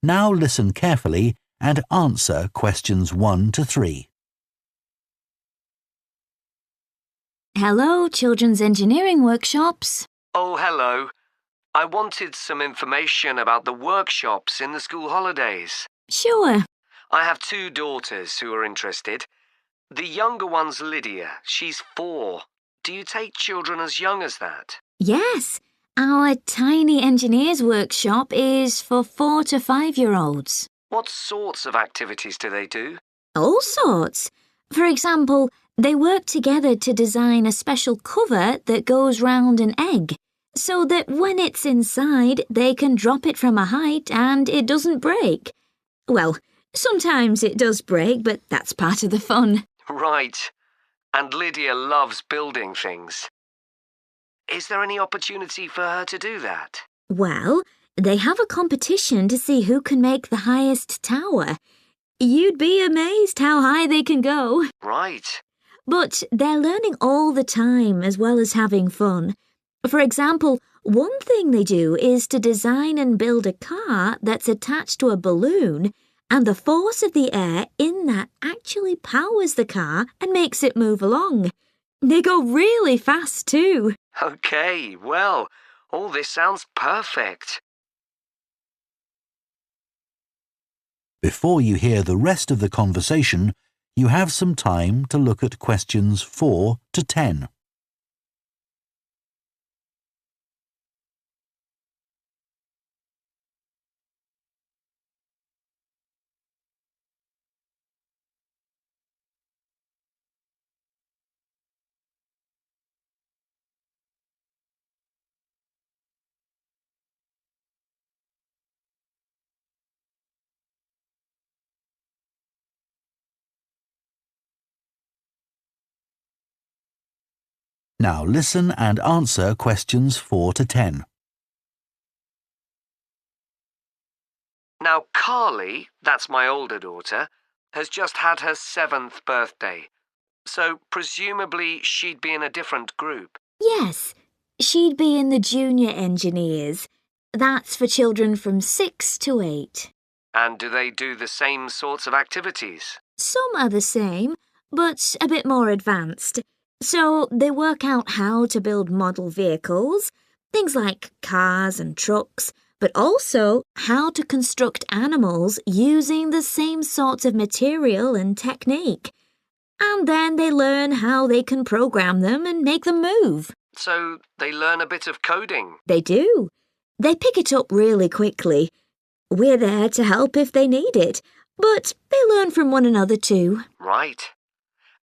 Now listen carefully and answer questions 1 to 3. Hello, Children's Engineering Workshops. Oh, hello. I wanted some information about the workshops in the school holidays. Sure. I have 2 daughters who are interested. The younger one's Lydia. She's 4. Do you take children as young as that? Yes, our Tiny Engineers Workshop is for 4 to 5-year-olds. What sorts of activities do they do? All sorts. For example, they work together to design a special cover that goes round an egg, so that when it's inside, they can drop it from a height and it doesn't break. Well, sometimes it does break, but that's part of the fun. Right. And Lydia loves building things. Is there any opportunity for her to do that? Well, they have a competition to see who can make the highest tower. You'd be amazed how high they can go. Right. But they're learning all the time as well as having fun. For example, one thing they do is to design and build a car that's attached to a balloon, and the force of the air in that actually powers the car and makes it move along. They go really fast too. Okay, well, all this sounds perfect. Before you hear the rest of the conversation, you have some time to look at questions 4 to 10. Now listen and answer questions 4 to 10. Now, Carly, that's my older daughter, has just had her 7th birthday. So presumably she'd be in a different group. Yes, she'd be in the Junior Engineers. That's for children from 6 to 8. And do they do the same sorts of activities? Some are the same, but a bit more advanced. So they work out how to build model vehicles, things like cars and trucks, but also how to construct animals using the same sorts of material and technique. And then they learn how they can program them and make them move. So they learn a bit of coding. They do. They pick it up really quickly. We're there to help if they need it, but they learn from one another too. Right.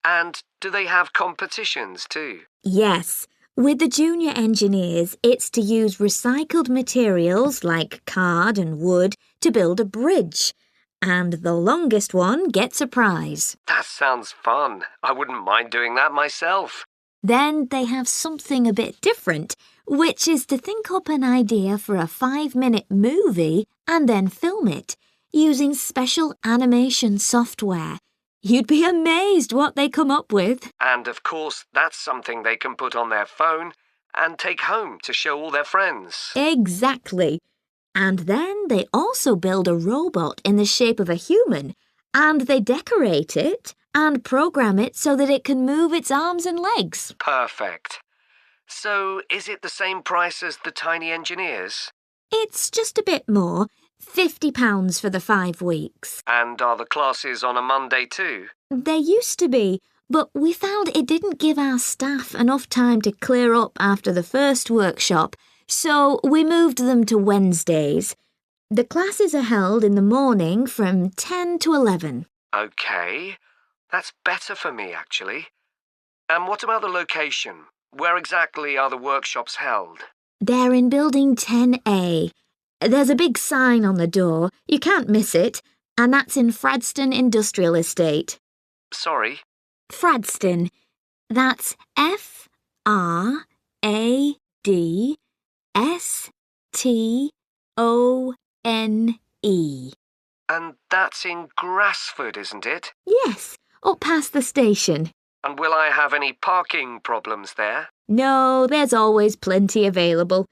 And do they have competitions too? Yes. With the Junior Engineers, it's to use recycled materials like card and wood to build a bridge. And the longest one gets a prize. That sounds fun. I wouldn't mind doing that myself. Then they have something a bit different, which is to think up an idea for a 5-minute movie and then film it, using special animation software. You'd be amazed what they come up with. And of course, that's something they can put on their phone and take home to show all their friends. Exactly. And then they also build a robot in the shape of a human, and they decorate it and program it so that it can move its arms and legs. Perfect. So is it the same price as the Tiny Engineers? It's just a bit more, £50 for the 5 weeks. And are the classes on a Monday too? They used to be, but we found it didn't give our staff enough time to clear up after the first workshop, so we moved them to Wednesdays. The classes are held in the morning from 10 to 11. Okay, that's better for me actually. And what about the location? Where exactly are the workshops held? They're in Building 10A. There's a big sign on the door. You can't miss it. And that's in Fradstone Industrial Estate. Sorry? Fradstone. That's Fradstone. And that's in Grassford, isn't it? Yes, up past the station. And will I have any parking problems there? No, there's always plenty available.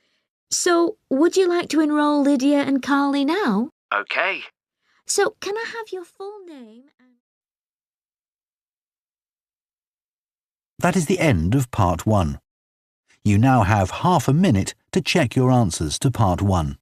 So, would you like to enroll Lydia and Carly now? OK. So, can I have your full name and... That is the end of Part 1. You now have half a minute to check your answers to Part 1.